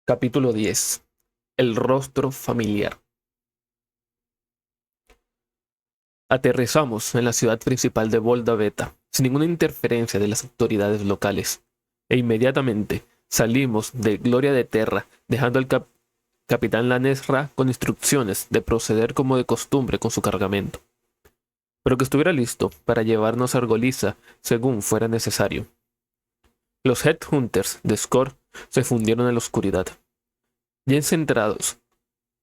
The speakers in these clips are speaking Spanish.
Capítulo 10. El rostro familiar. Aterrizamos en la ciudad principal de Volda Beta, sin ninguna interferencia de las autoridades locales, e inmediatamente salimos de Gloria de Terra, dejando al capitán Lanesra con instrucciones de proceder como de costumbre con su cargamento, pero que estuviera listo para llevarnos a Argoliza según fuera necesario. Los Headhunters de Score se fundieron en la oscuridad, ya centrados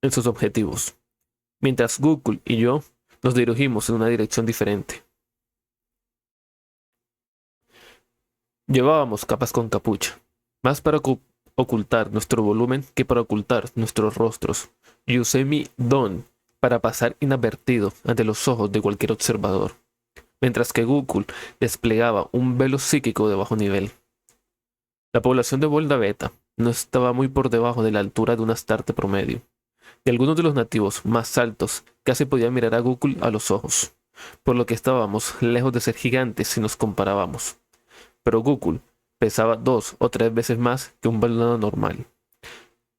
en sus objetivos, mientras Gukul y yo nos dirigimos en una dirección diferente. Llevábamos capas con capucha, más para ocultar nuestro volumen que para ocultar nuestros rostros, y usé mi don para pasar inadvertido ante los ojos de cualquier observador, mientras que Gukul desplegaba un velo psíquico de bajo nivel. La población de Volda Beta no estaba muy por debajo de la altura de un Astarte promedio, y algunos de los nativos más altos casi podían mirar a Gukul a los ojos, por lo que estábamos lejos de ser gigantes si nos comparábamos. Pero Gukul pesaba 2 o 3 veces más que un balón normal.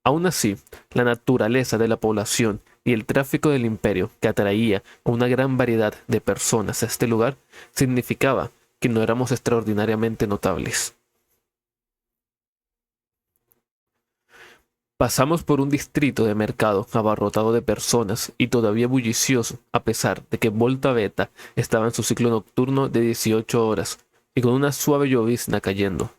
Aún así, la naturaleza de la población y el tráfico del imperio que atraía a una gran variedad de personas a este lugar significaba que no éramos extraordinariamente notables. Pasamos por un distrito de mercado abarrotado de personas y todavía bullicioso, a pesar de que Volta Beta estaba en su ciclo nocturno de 18 horas y con una suave llovizna cayendo.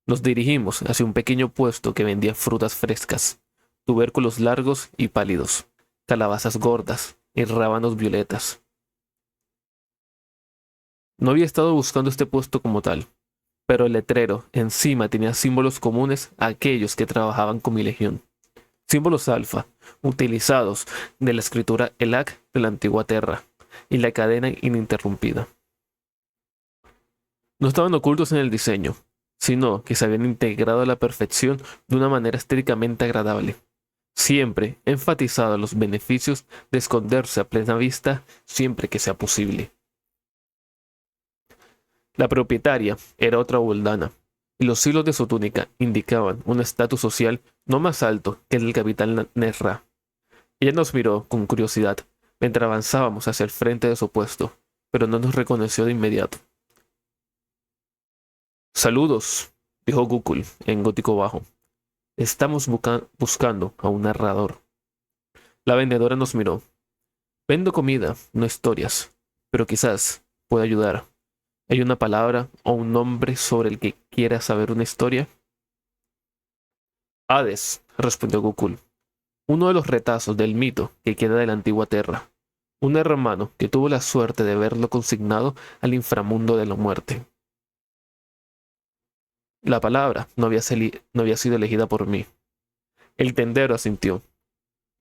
Nos dirigimos hacia un pequeño puesto que vendía frutas frescas, tubérculos largos y pálidos, calabazas gordas y rábanos violetas. No había estado buscando este puesto como tal, pero el letrero encima tenía símbolos comunes a aquellos que trabajaban con mi legión. Símbolos alfa, utilizados de la escritura ELAC de la antigua Terra, y la cadena ininterrumpida. No estaban ocultos en el diseño, sino que se habían integrado a la perfección de una manera estéticamente agradable. Siempre he enfatizado los beneficios de esconderse a plena vista siempre que sea posible. La propietaria era otra Voldana, y los hilos de su túnica indicaban un estatus social no más alto que el del capitán Nesra. Ella nos miró con curiosidad mientras avanzábamos hacia el frente de su puesto, pero no nos reconoció de inmediato. Saludos, dijo Gukul en gótico bajo. Estamos buscando a un narrador. La vendedora nos miró. Vendo comida, no historias, pero quizás pueda ayudar. ¿Hay una palabra o un nombre sobre el que quiera saber una historia? Hades, respondió Gokul, uno de los retazos del mito que queda de la antigua Terra. Un hermano que tuvo la suerte de verlo consignado al inframundo de la muerte. La palabra no había sido elegida por mí. El tendero asintió.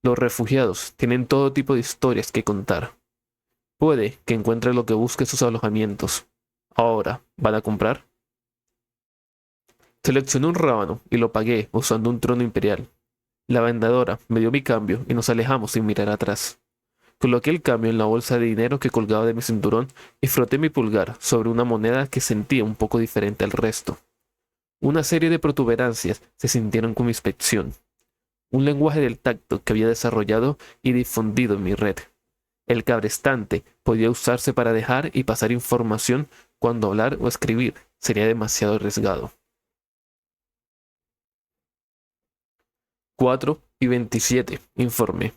Los refugiados tienen todo tipo de historias que contar. Puede que encuentre lo que busque en sus alojamientos. Ahora, ¿van a comprar? Seleccioné un rábano y lo pagué usando un trono imperial. La vendedora me dio mi cambio y nos alejamos sin mirar atrás. Coloqué el cambio en la bolsa de dinero que colgaba de mi cinturón y froté mi pulgar sobre una moneda que sentía un poco diferente al resto. Una serie de protuberancias se sintieron con mi inspección. Un lenguaje del tacto que había desarrollado y difundido en mi red. El cabrestante podía usarse para dejar y pasar información cuando hablar o escribir sería demasiado arriesgado. 4:27, informé.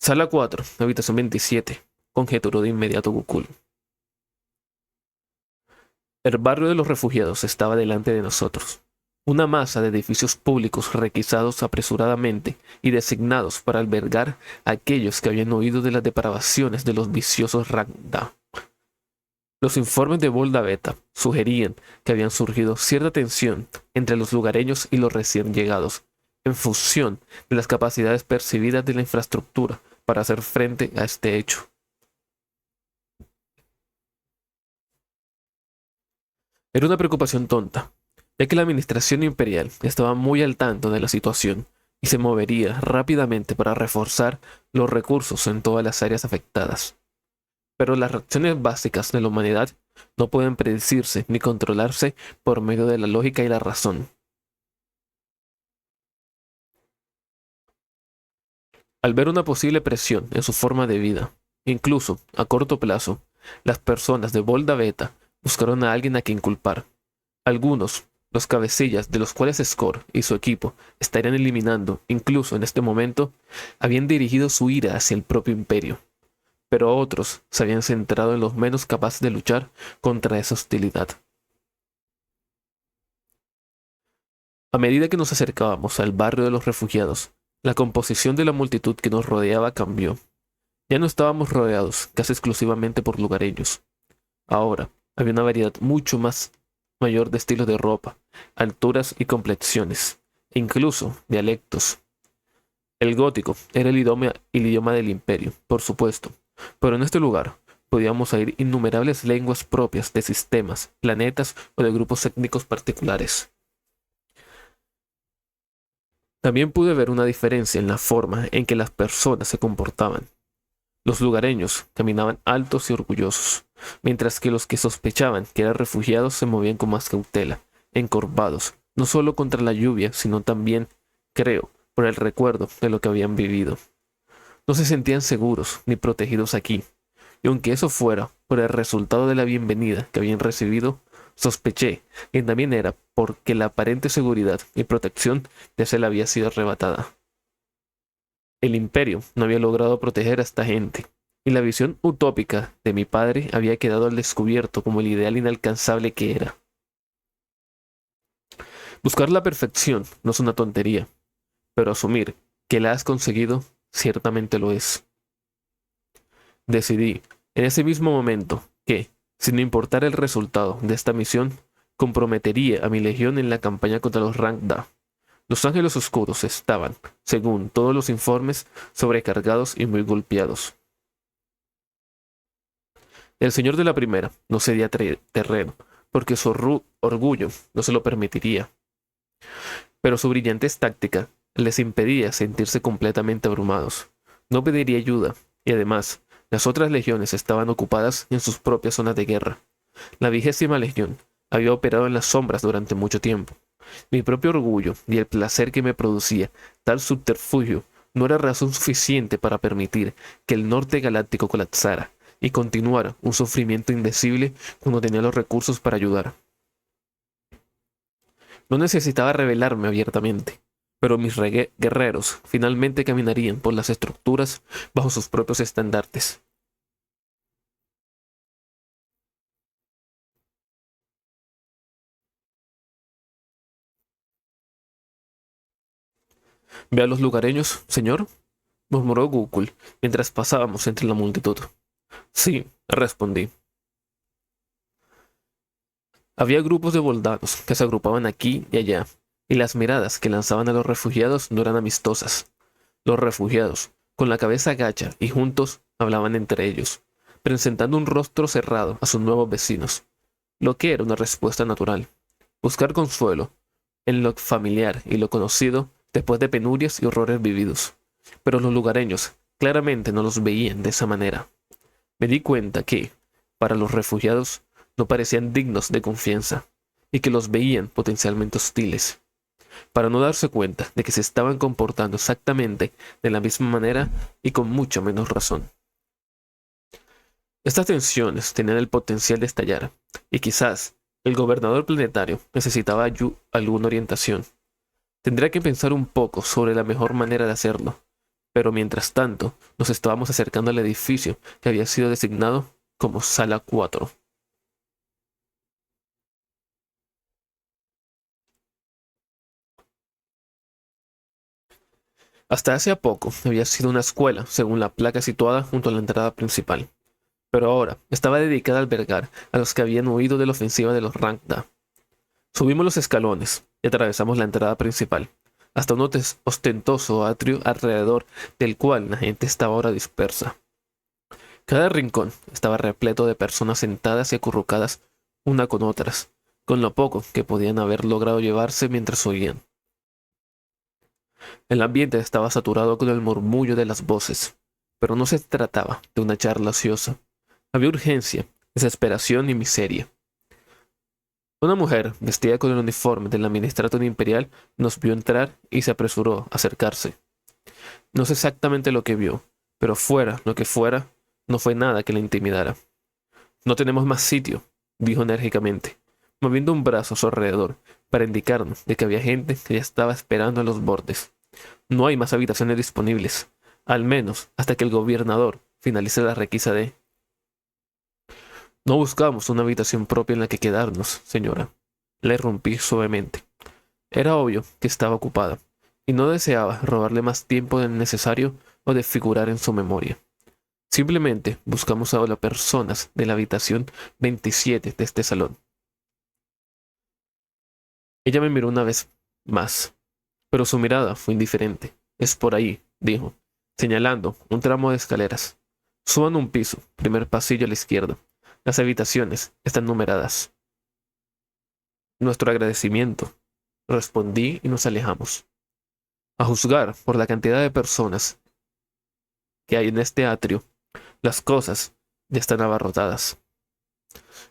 Sala 4, habitación 27, conjeturó de inmediato Gukul. El barrio de los refugiados estaba delante de nosotros. Una masa de edificios públicos requisados apresuradamente y designados para albergar a aquellos que habían oído de las depravaciones de los viciosos Ragda. Los informes de Volda Beta sugerían que habían surgido cierta tensión entre los lugareños y los recién llegados, en función de las capacidades percibidas de la infraestructura para hacer frente a este hecho. Era una preocupación tonta, ya que la administración imperial estaba muy al tanto de la situación y se movería rápidamente para reforzar los recursos en todas las áreas afectadas. Pero las reacciones básicas de la humanidad no pueden predecirse ni controlarse por medio de la lógica y la razón. Al ver una posible presión en su forma de vida, incluso a corto plazo, las personas de Volta Beta buscaron a alguien a quien culpar. Algunos, los cabecillas de los cuales Score y su equipo estarían eliminando, incluso en este momento, habían dirigido su ira hacia el propio imperio, pero otros se habían centrado en los menos capaces de luchar contra esa hostilidad. A medida que nos acercábamos al barrio de los refugiados, la composición de la multitud que nos rodeaba cambió. Ya no estábamos rodeados casi exclusivamente por lugareños. Ahora había una variedad mucho más mayor de estilos de ropa, alturas y complexiones, e incluso dialectos. El gótico era el idioma del imperio, por supuesto, pero en este lugar podíamos oír innumerables lenguas propias de sistemas, planetas o de grupos étnicos particulares. También pude ver una diferencia en la forma en que las personas se comportaban. Los lugareños caminaban altos y orgullosos, mientras que los que sospechaban que eran refugiados se movían con más cautela, encorvados, no solo contra la lluvia, sino también, creo, por el recuerdo de lo que habían vivido. No se sentían seguros ni protegidos aquí, y aunque eso fuera por el resultado de la bienvenida que habían recibido, sospeché que también era porque la aparente seguridad y protección ya se le había sido arrebatada. El imperio no había logrado proteger a esta gente, y la visión utópica de mi padre había quedado al descubierto como el ideal inalcanzable que era. Buscar la perfección no es una tontería, pero asumir que la has conseguido ciertamente lo es. Decidí, en ese mismo momento, que, sin importar el resultado de esta misión, comprometería a mi legión en la campaña contra los Rangda. Los ángeles oscuros estaban, según todos los informes, sobrecargados y muy golpeados. El señor de la primera no cedía terreno, porque su orgullo no se lo permitiría. Pero su brillantez táctica les impedía sentirse completamente abrumados. No pediría ayuda, y además, las otras legiones estaban ocupadas en sus propias zonas de guerra. La 20ª legión había operado en las sombras durante mucho tiempo. Mi propio orgullo y el placer que me producía tal subterfugio no era razón suficiente para permitir que el norte galáctico colapsara y continuara un sufrimiento indecible cuando tenía los recursos para ayudar. No necesitaba rebelarme abiertamente, pero mis guerreros finalmente caminarían por las estructuras bajo sus propios estandartes. «Ve a los lugareños, señor», murmuró Gúcul mientras pasábamos entre la multitud. «Sí», respondí. Había grupos de voldados que se agrupaban aquí y allá, y las miradas que lanzaban a los refugiados no eran amistosas. Los refugiados, con la cabeza gacha y juntos, hablaban entre ellos, presentando un rostro cerrado a sus nuevos vecinos, lo que era una respuesta natural. Buscar consuelo en lo familiar y lo conocido después de penurias y horrores vividos. Pero los lugareños claramente no los veían de esa manera. Me di cuenta que, para los refugiados, no parecían dignos de confianza, y que los veían potencialmente hostiles, para no darse cuenta de que se estaban comportando exactamente de la misma manera y con mucha menos razón. Estas tensiones tenían el potencial de estallar, y quizás el gobernador planetario necesitaba alguna orientación. Tendría que pensar un poco sobre la mejor manera de hacerlo, pero mientras tanto nos estábamos acercando al edificio que había sido designado como Sala 4. Hasta hace poco había sido una escuela, según la placa situada junto a la entrada principal, pero ahora estaba dedicada a albergar a los que habían huido de la ofensiva de los Rangda. Subimos los escalones y atravesamos la entrada principal, hasta un ostentoso atrio alrededor del cual la gente estaba ahora dispersa. Cada rincón estaba repleto de personas sentadas y acurrucadas una con otras, con lo poco que podían haber logrado llevarse mientras oían. El ambiente estaba saturado con el murmullo de las voces, pero no se trataba de una charla ociosa. Había urgencia, desesperación y miseria. Una mujer, vestida con el uniforme del administrador imperial, nos vio entrar y se apresuró a acercarse. No sé exactamente lo que vio, pero fuera lo que fuera, no fue nada que le intimidara. No tenemos más sitio, dijo enérgicamente, moviendo un brazo a su alrededor para indicarnos de que había gente que ya estaba esperando a los bordes. No hay más habitaciones disponibles, al menos hasta que el gobernador finalice la requisa de... No buscamos una habitación propia en la que quedarnos, señora. Le rompí suavemente. Era obvio que estaba ocupada, y no deseaba robarle más tiempo del necesario o desfigurar en su memoria. Simplemente buscamos a las personas de la habitación 27 de este salón. Ella me miró una vez más, pero su mirada fue indiferente. Es por ahí, dijo, señalando un tramo de escaleras. Suban un piso, primer pasillo a la izquierda. Las habitaciones están numeradas. Nuestro agradecimiento, respondí y nos alejamos. A juzgar por la cantidad de personas que hay en este atrio, las cosas ya están abarrotadas.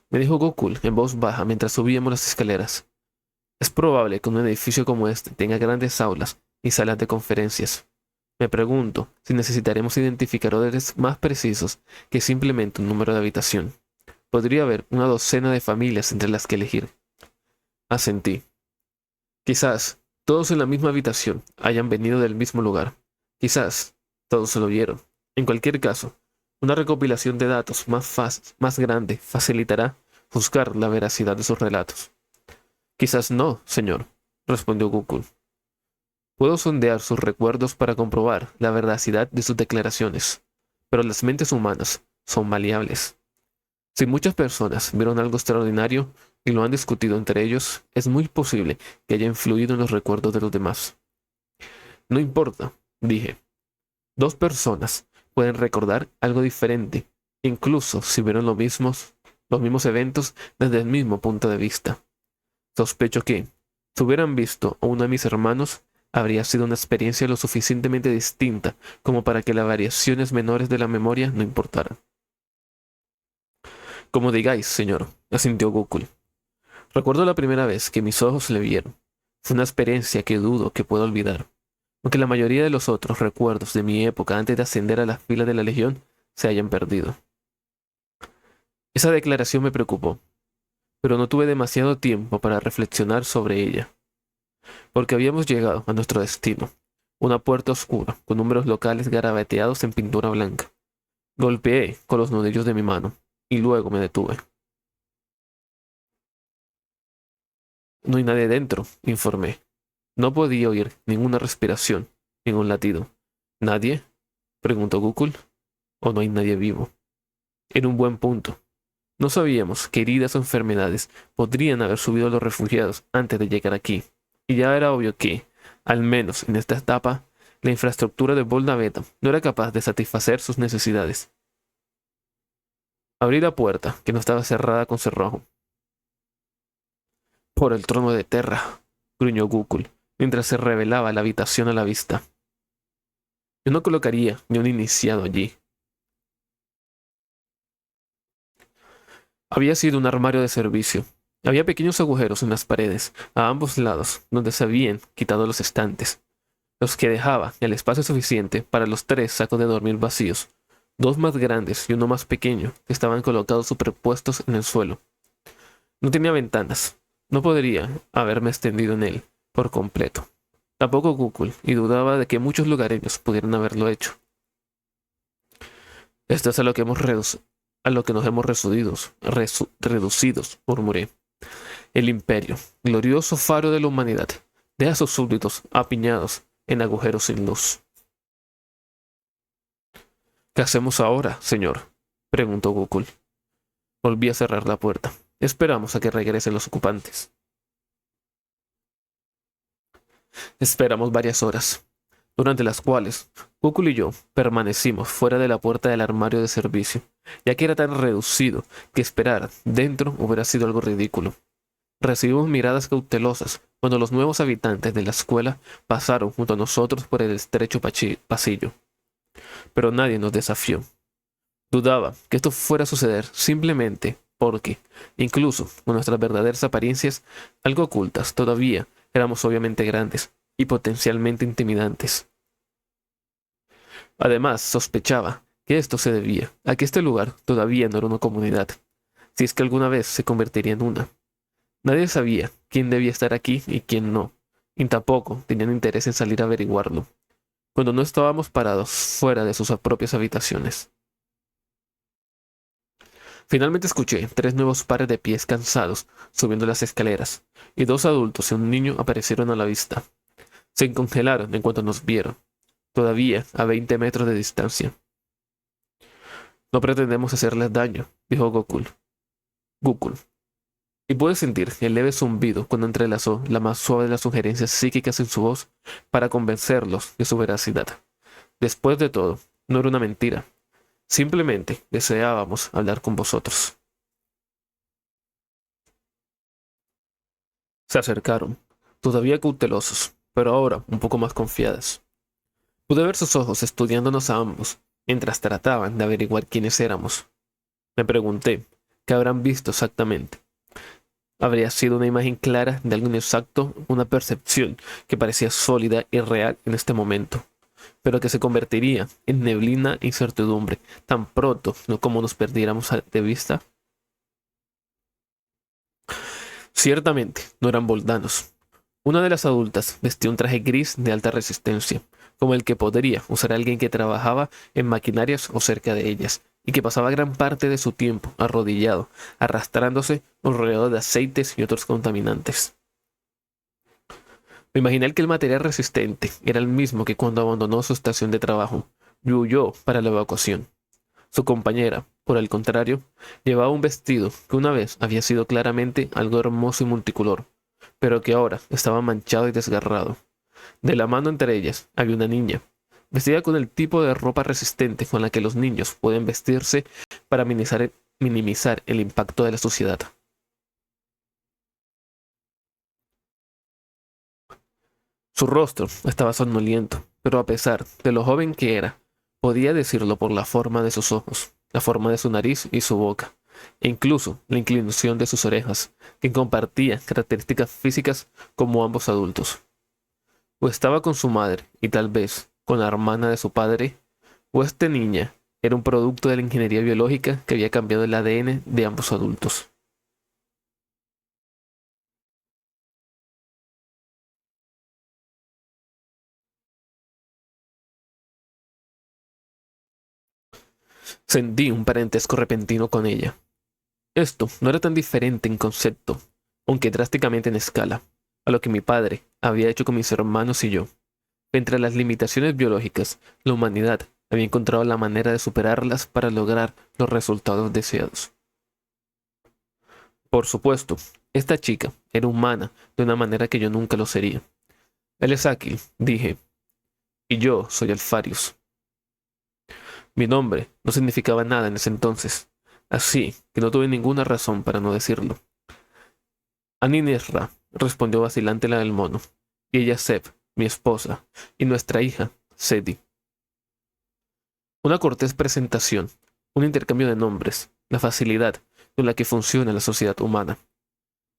Me dijo Gokul en voz baja mientras subíamos las escaleras. Es probable que un edificio como este tenga grandes aulas y salas de conferencias. Me pregunto si necesitaremos identificar órdenes más precisos que simplemente un número de habitación. Podría haber una docena de familias entre las que elegir. Asentí. Quizás todos en la misma habitación hayan venido del mismo lugar. Quizás todos se lo vieron. En cualquier caso, una recopilación de datos más grande facilitará juzgar la veracidad de sus relatos. Quizás no, señor, respondió Gokul. Puedo sondear sus recuerdos para comprobar la veracidad de sus declaraciones, pero las mentes humanas son maleables. Si muchas personas vieron algo extraordinario y lo han discutido entre ellos, es muy posible que haya influido en los recuerdos de los demás. No importa, dije. Dos personas pueden recordar algo diferente, incluso si vieron los mismos eventos desde el mismo punto de vista. Sospecho que, si hubieran visto a uno de mis hermanos, habría sido una experiencia lo suficientemente distinta como para que las variaciones menores de la memoria no importaran. Como digáis, señor, asintió Gokul. Recuerdo la primera vez que mis ojos le vieron. Fue una experiencia que dudo que pueda olvidar, aunque la mayoría de los otros recuerdos de mi época antes de ascender a las filas de la Legión se hayan perdido. Esa declaración me preocupó, pero no tuve demasiado tiempo para reflexionar sobre ella, porque habíamos llegado a nuestro destino, una puerta oscura con números locales garabateados en pintura blanca. Golpeé con los nudillos de mi mano y luego me detuve. No hay nadie dentro, informé. No podía oír ninguna respiración, ningún latido. ¿Nadie?, preguntó Gokul. ¿O no hay nadie vivo? Era un buen punto. No sabíamos qué heridas o enfermedades podrían haber subido a los refugiados antes de llegar aquí, y ya era obvio que, al menos en esta etapa, la infraestructura de Volnaveta no era capaz de satisfacer sus necesidades. Abrí la puerta, que no estaba cerrada con cerrojo. Por el trono de Terra, gruñó Gokul, mientras se revelaba la habitación a la vista. Yo no colocaría ni un iniciado allí. Había sido un armario de servicio. Había pequeños agujeros en las paredes, a ambos lados, donde se habían quitado los estantes, los que dejaba el espacio suficiente para los 3 sacos de dormir vacíos, 2 más grandes y uno más pequeño, que estaban colocados superpuestos en el suelo. No tenía ventanas. No podría haberme extendido en él por completo. Tampoco Gokul, y dudaba de que muchos lugareños pudieran haberlo hecho. Esto es a lo que nos hemos reducidos, murmuré. El imperio, glorioso faro de la humanidad, deja a sus súbditos apiñados en agujeros sin luz. ¿Qué hacemos ahora, señor?, preguntó Gokul. Volví a cerrar la puerta. Esperamos a que regresen los ocupantes. Esperamos varias horas, durante las cuales Gokul y yo permanecimos fuera de la puerta del armario de servicio, ya que era tan reducido que esperar dentro hubiera sido algo ridículo. Recibimos miradas cautelosas cuando los nuevos habitantes de la escuela pasaron junto a nosotros por el estrecho pasillo, pero nadie nos desafió. Dudaba que esto fuera a suceder simplemente porque, incluso con nuestras verdaderas apariencias algo ocultas todavía, éramos obviamente grandes y potencialmente intimidantes. Además, sospechaba que esto se debía a que este lugar todavía no era una comunidad, si es que alguna vez se convertiría en una. Nadie sabía quién debía estar aquí y quién no, y tampoco tenían interés en salir a averiguarlo, cuando no estábamos parados fuera de sus propias habitaciones. Finalmente escuché 3 nuevos pares de pies cansados subiendo las escaleras, y 2 adultos y un niño aparecieron a la vista. Se congelaron en cuanto nos vieron, todavía a 20 metros de distancia. No pretendemos hacerles daño, dijo Gokul. Y pude sentir el leve zumbido cuando entrelazó la más suave de las sugerencias psíquicas en su voz para convencerlos de su veracidad. Después de todo, no era una mentira. Simplemente deseábamos hablar con vosotros. Se acercaron, todavía cautelosos, pero ahora un poco más confiadas. Pude ver sus ojos estudiándonos a ambos, mientras trataban de averiguar quiénes éramos. Me pregunté, ¿qué habrán visto exactamente? ¿Habría sido una imagen clara de algo inexacto, una percepción que parecía sólida y real en este momento, pero que se convertiría en neblina e incertidumbre tan pronto como nos perdiéramos de vista? Ciertamente, no eran boldanos. Una de las adultas vestía un traje gris de alta resistencia, como el que podría usar alguien que trabajaba en maquinarias o cerca de ellas, y que pasaba gran parte de su tiempo arrodillado, arrastrándose rodeado de aceites y otros contaminantes. Me imaginé que el material resistente era el mismo que cuando abandonó su estación de trabajo y huyó para la evacuación. Su compañera, por el contrario, llevaba un vestido que una vez había sido claramente algo hermoso y multicolor, pero que ahora estaba manchado y desgarrado. De la mano entre ellas había una niña, vestida con el tipo de ropa resistente con la que los niños pueden vestirse para minimizar el impacto de la suciedad. Su rostro estaba somnoliento, pero a pesar de lo joven que era, podía decirlo por la forma de sus ojos, la forma de su nariz y su boca, e incluso la inclinación de sus orejas, que compartía características físicas como ambos adultos. O estaba con su madre, y tal vez con la hermana de su padre, o esta niña era un producto de la ingeniería biológica que había cambiado el ADN de ambos adultos. Sentí un parentesco repentino con ella. Esto no era tan diferente en concepto, aunque drásticamente en escala, a lo que mi padre había hecho con mis hermanos y yo. Entre las limitaciones biológicas, la humanidad había encontrado la manera de superarlas para lograr los resultados deseados. Por supuesto, esta chica era humana de una manera que yo nunca lo sería. Él es Akil, dije, y yo soy Alfarius. Mi nombre no significaba nada en ese entonces, así que no tuve ninguna razón para no decirlo. Aninesra, respondió vacilante la del mono, y ella Seb, mi esposa, y nuestra hija, Sedi. Una cortés presentación, un intercambio de nombres, la facilidad con la que funciona la sociedad humana.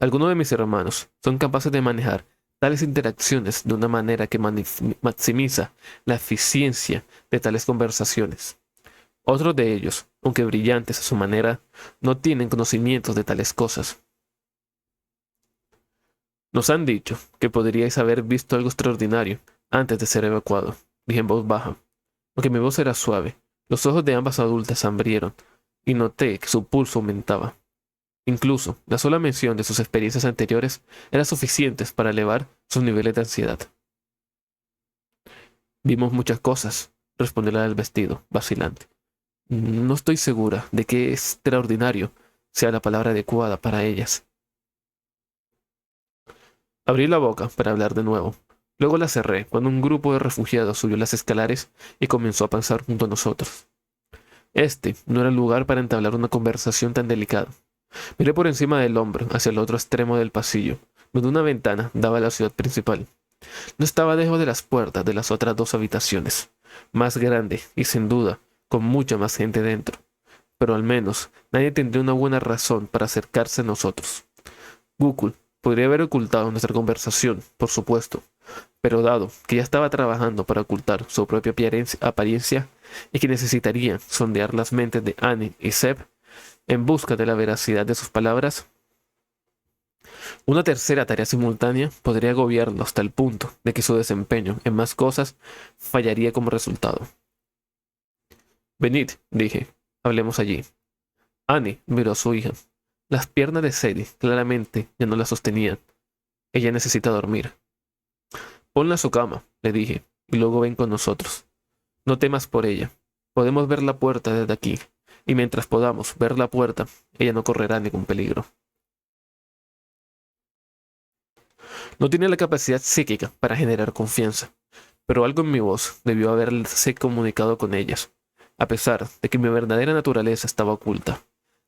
Algunos de mis hermanos son capaces de manejar tales interacciones de una manera que maximiza la eficiencia de tales conversaciones. Otros de ellos, aunque brillantes a su manera, no tienen conocimientos de tales cosas. Nos han dicho que podríais haber visto algo extraordinario antes de ser evacuado, dije en voz baja. Aunque mi voz era suave, los ojos de ambas adultas se abrieron y noté que su pulso aumentaba. Incluso la sola mención de sus experiencias anteriores era suficiente para elevar sus niveles de ansiedad. Vimos muchas cosas, respondió la del vestido, vacilante. No estoy segura de que extraordinario sea la palabra adecuada para ellas. Abrí la boca para hablar de nuevo. Luego la cerré cuando un grupo de refugiados subió las escaleras y comenzó a pasar junto a nosotros. Este no era el lugar para entablar una conversación tan delicada. Miré por encima del hombro hacia el otro extremo del pasillo, donde una ventana daba a la ciudad principal. No estaba lejos de las puertas de las otras 2 habitaciones, más grande y sin duda con mucha más gente dentro, pero al menos nadie tendría una buena razón para acercarse a nosotros. Gokul podría haber ocultado nuestra conversación, por supuesto, Pero dado que ya estaba trabajando para ocultar su propia apariencia y que necesitaría sondear las mentes de Annie y Seb en busca de la veracidad de sus palabras, una tercera tarea simultánea podría agobiarlo hasta el punto de que su desempeño en más cosas fallaría como resultado. Venid, dije, hablemos allí. Annie miró a su hija. Las piernas de Sadie claramente ya no la sostenían. Ella necesita dormir. Ponla a su cama, le dije, y luego ven con nosotros. No temas por ella. Podemos ver la puerta desde aquí, y mientras podamos ver la puerta, ella no correrá ningún peligro. No tenía la capacidad psíquica para generar confianza, pero algo en mi voz debió haberse comunicado con ellas, a pesar de que mi verdadera naturaleza estaba oculta.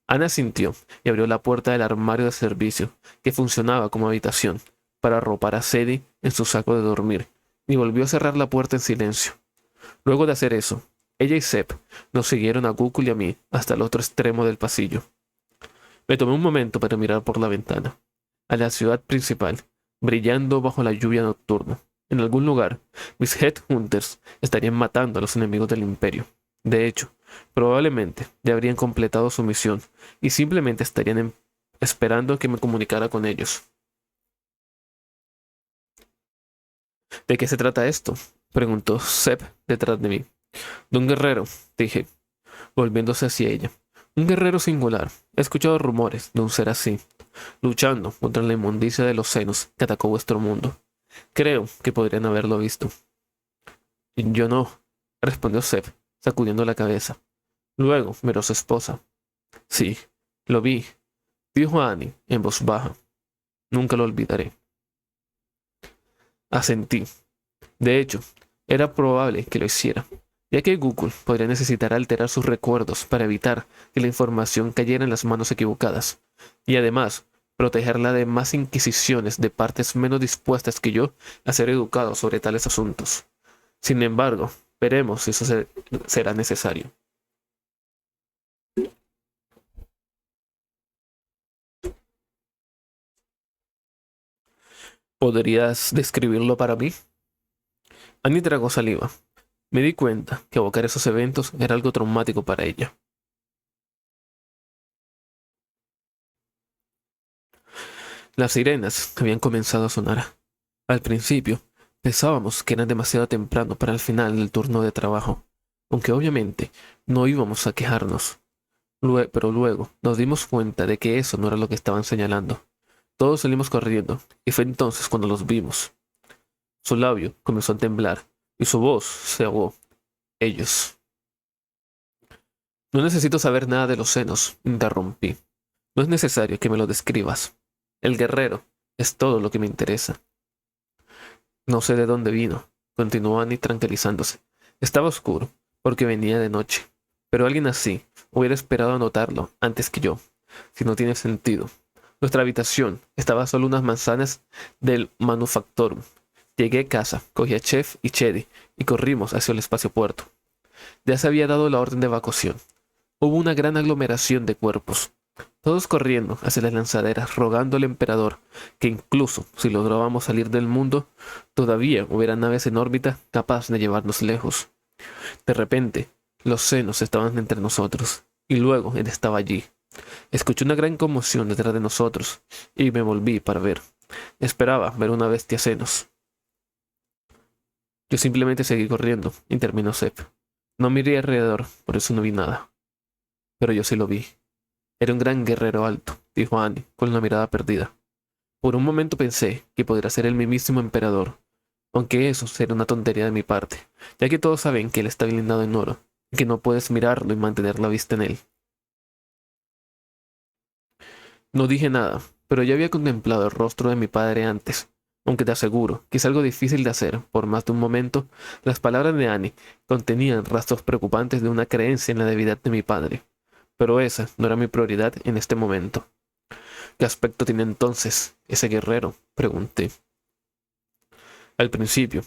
Ana sintió y abrió la puerta del armario de servicio, que funcionaba como habitación, para arropar a Sadie en su saco de dormir, y volvió a cerrar la puerta en silencio. Luego de hacer eso, ella y Seb nos siguieron a Gukul y a mí hasta el otro extremo del pasillo. Me tomé un momento para mirar por la ventana, a la ciudad principal, brillando bajo la lluvia nocturna. En algún lugar, mis Headhunters estarían matando a los enemigos del Imperio. De hecho, probablemente ya habrían completado su misión y simplemente estarían esperando que me comunicara con ellos. ¿De qué se trata esto?, preguntó Seb detrás de mí. De un guerrero, dije, volviéndose hacia ella. Un guerrero singular. He escuchado rumores de un ser así, luchando contra la inmundicia de los senos que atacó vuestro mundo. Creo que podrían haberlo visto. Yo no, respondió Seb, sacudiendo la cabeza. Luego miró a su esposa. Sí, lo vi, dijo Annie en voz baja. Nunca lo olvidaré. Asentí. De hecho, era probable que lo hiciera, ya que Google podría necesitar alterar sus recuerdos para evitar que la información cayera en las manos equivocadas, y además protegerla de más inquisiciones de partes menos dispuestas que yo a ser educado sobre tales asuntos. Sin embargo, veremos si eso será necesario. ¿Podrías describirlo para mí? Annie tragó saliva. Me di cuenta que evocar esos eventos era algo traumático para ella. Las sirenas habían comenzado a sonar. Al principio, pensábamos que era demasiado temprano para el final del turno de trabajo, aunque obviamente no íbamos a quejarnos. Pero luego nos dimos cuenta de que eso no era lo que estaban señalando. Todos salimos corriendo, y fue entonces cuando los vimos. Su labio comenzó a temblar, y su voz se ahogó. Ellos. No necesito saber nada de los senos, interrumpí. No es necesario que me lo describas. El guerrero es todo lo que me interesa. No sé de dónde vino, continuó Annie tranquilizándose. Estaba oscuro, porque venía de noche, pero alguien así hubiera esperado notarlo antes que yo. Si no tiene sentido. Nuestra habitación estaba a solo unas manzanas del Manufactorum. Llegué a casa, cogí a Chef y Chedi y corrimos hacia el espacio puerto. Ya se había dado la orden de evacuación. Hubo una gran aglomeración de cuerpos, todos corriendo hacia las lanzaderas, rogando al emperador que incluso si lográbamos salir del mundo, todavía hubiera naves en órbita capaces de llevarnos lejos. De repente, los senos estaban entre nosotros, y luego él estaba allí. Escuché una gran conmoción detrás de nosotros, y me volví para ver. Esperaba ver una bestia senos. Yo simplemente seguí corriendo, intervino Seb. No miré alrededor, por eso no vi nada. Pero yo sí lo vi. Era un gran guerrero alto, dijo Annie, con la mirada perdida. Por un momento pensé que podría ser el mismísimo emperador, aunque eso sería una tontería de mi parte, ya que todos saben que él está blindado en oro, y que no puedes mirarlo y mantener la vista en él. No dije nada, pero ya había contemplado el rostro de mi padre antes, aunque te aseguro que es algo difícil de hacer por más de un momento. Las palabras de Annie contenían rastros preocupantes de una creencia en la debilidad de mi padre, pero esa no era mi prioridad en este momento. ¿Qué aspecto tenía entonces ese guerrero?, pregunté. Al principio,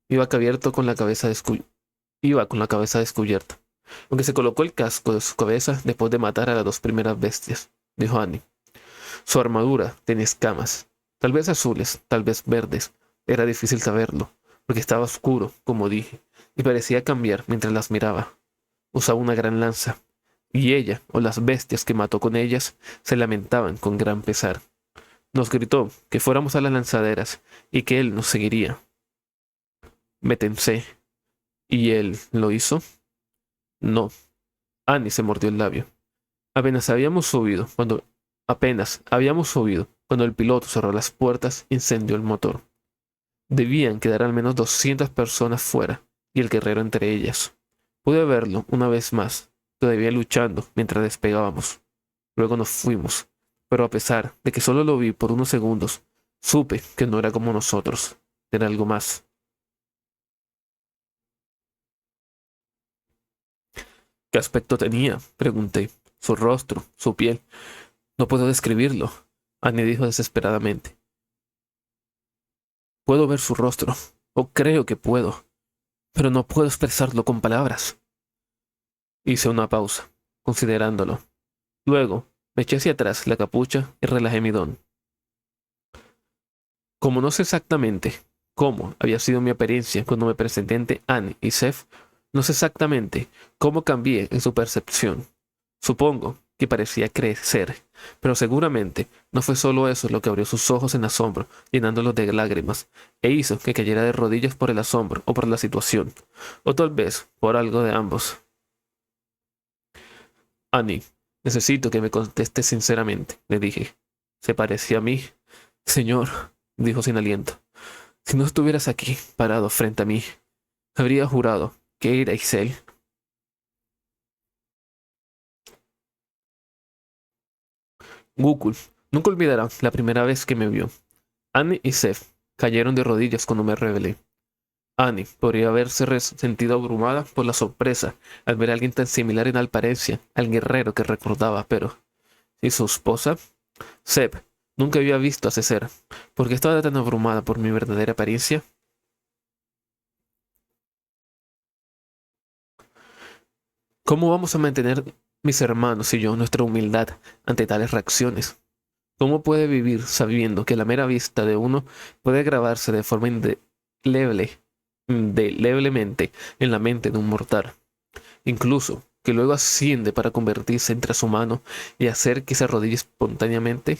iba con la cabeza descubierta, aunque se colocó el casco de su cabeza después de matar a las dos primeras bestias, dijo Annie. Su armadura tenía escamas, tal vez azules, tal vez verdes, era difícil saberlo, porque estaba oscuro, como dije, y parecía cambiar mientras las miraba. Usaba una gran lanza, y ella, o las bestias que mató con ellas, se lamentaban con gran pesar. Nos gritó que fuéramos a las lanzaderas y que él nos seguiría. Me tensé. ¿Y él lo hizo? No. Annie se mordió el labio. Apenas habíamos subido cuando el piloto cerró las puertas e incendió el motor. Debían quedar al menos 200 personas fuera, y el guerrero entre ellas. Pude verlo una vez más, todavía luchando mientras despegábamos. Luego nos fuimos, pero a pesar de que solo lo vi por unos segundos, supe que no era como nosotros, era algo más. ¿Qué aspecto tenía? Pregunté. Su rostro, su piel. No puedo describirlo, Annie dijo desesperadamente. Puedo ver su rostro, o creo que puedo, pero no puedo expresarlo con palabras. Hice una pausa, considerándolo. Luego, me eché hacia atrás la capucha y relajé mi don. Como no sé exactamente cómo había sido mi apariencia cuando me presenté ante Anne y Seth, no sé exactamente cómo cambié en su percepción. Supongo que parecía crecer, pero seguramente no fue solo eso lo que abrió sus ojos en asombro, llenándolos de lágrimas, e hizo que cayera de rodillas por el asombro o por la situación, o tal vez por algo de ambos. Annie, necesito que me conteste sinceramente, le dije. ¿Se parecía a mí? Señor, dijo sin aliento. Si no estuvieras aquí, parado frente a mí, habría jurado que erais él. Gukul nunca olvidará la primera vez que me vio. Annie y Seth cayeron de rodillas cuando me revelé. Annie podría haberse sentido abrumada por la sorpresa al ver a alguien tan similar en apariencia al guerrero que recordaba, pero ¿y su esposa? Seth nunca había visto a ese ser. ¿Por qué estaba tan abrumada por mi verdadera apariencia? ¿Cómo vamos a mantener mis hermanos y yo nuestra humildad ante tales reacciones? ¿Cómo puede vivir sabiendo que la mera vista de uno puede grabarse de forma indeleblemente en la mente de un mortal? Incluso que luego asciende para convertirse en transhumano y hacer que se arrodille espontáneamente,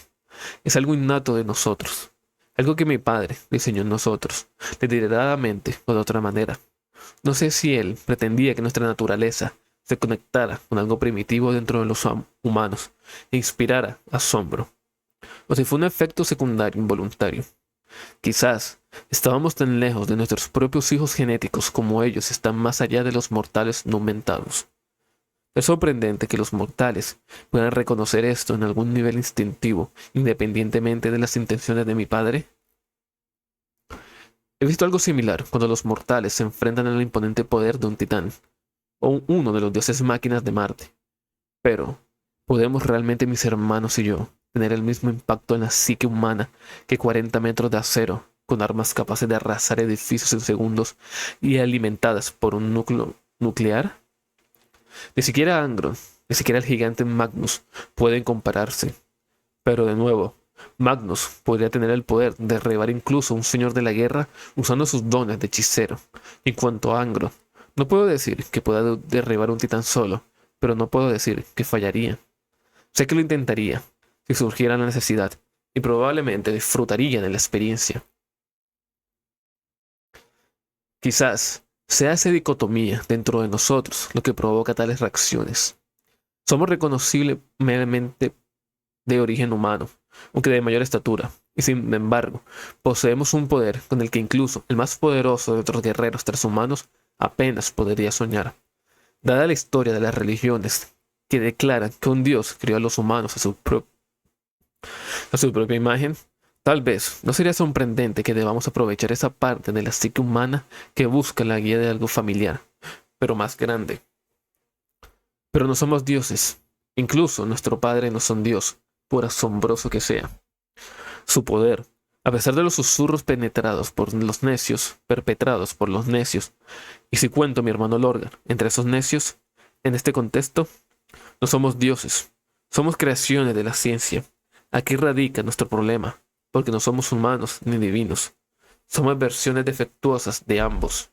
es algo innato de nosotros, algo que mi padre diseñó en nosotros, deliberadamente o de otra manera. No sé si él pretendía que nuestra naturaleza se conectara con algo primitivo dentro de los humanos e inspirara asombro, o si fue un efecto secundario involuntario. Quizás estábamos tan lejos de nuestros propios hijos genéticos como ellos están más allá de los mortales no mentados. Es sorprendente que los mortales puedan reconocer esto en algún nivel instintivo, independientemente de las intenciones de mi padre. He visto algo similar cuando los mortales se enfrentan al imponente poder de un titán, o uno de los dioses máquinas de Marte. Pero, ¿podemos realmente mis hermanos y yo tener el mismo impacto en la psique humana que 40 metros de acero, con armas capaces de arrasar edificios en segundos y alimentadas por un núcleo nuclear? Ni siquiera Angron, ni siquiera el gigante Magnus pueden compararse. Pero de nuevo, Magnus podría tener el poder de derribar incluso a un señor de la guerra usando sus dones de hechicero. En cuanto a Angron, no puedo decir que pueda derribar un titán solo, pero no puedo decir que fallaría. Sé que lo intentaría, si surgiera la necesidad, y probablemente disfrutaría de la experiencia. Quizás sea esa dicotomía dentro de nosotros lo que provoca tales reacciones. Somos reconociblemente de origen humano, aunque de mayor estatura, y sin embargo, poseemos un poder con el que incluso el más poderoso de otros guerreros transhumanos apenas podría soñar. Dada la historia de las religiones que declaran que un dios crió a los humanos a su propia imagen, tal vez no sería sorprendente que debamos aprovechar esa parte de la psique humana que busca la guía de algo familiar, pero más grande. Pero no somos dioses. Incluso nuestro Padre no es un Dios, por asombroso que sea. Su poder, a pesar de los susurros perpetrados por los necios, y si cuento a mi hermano Lorgar entre esos necios, en este contexto, no somos dioses, somos creaciones de la ciencia. Aquí radica nuestro problema, porque no somos humanos ni divinos. Somos versiones defectuosas de ambos.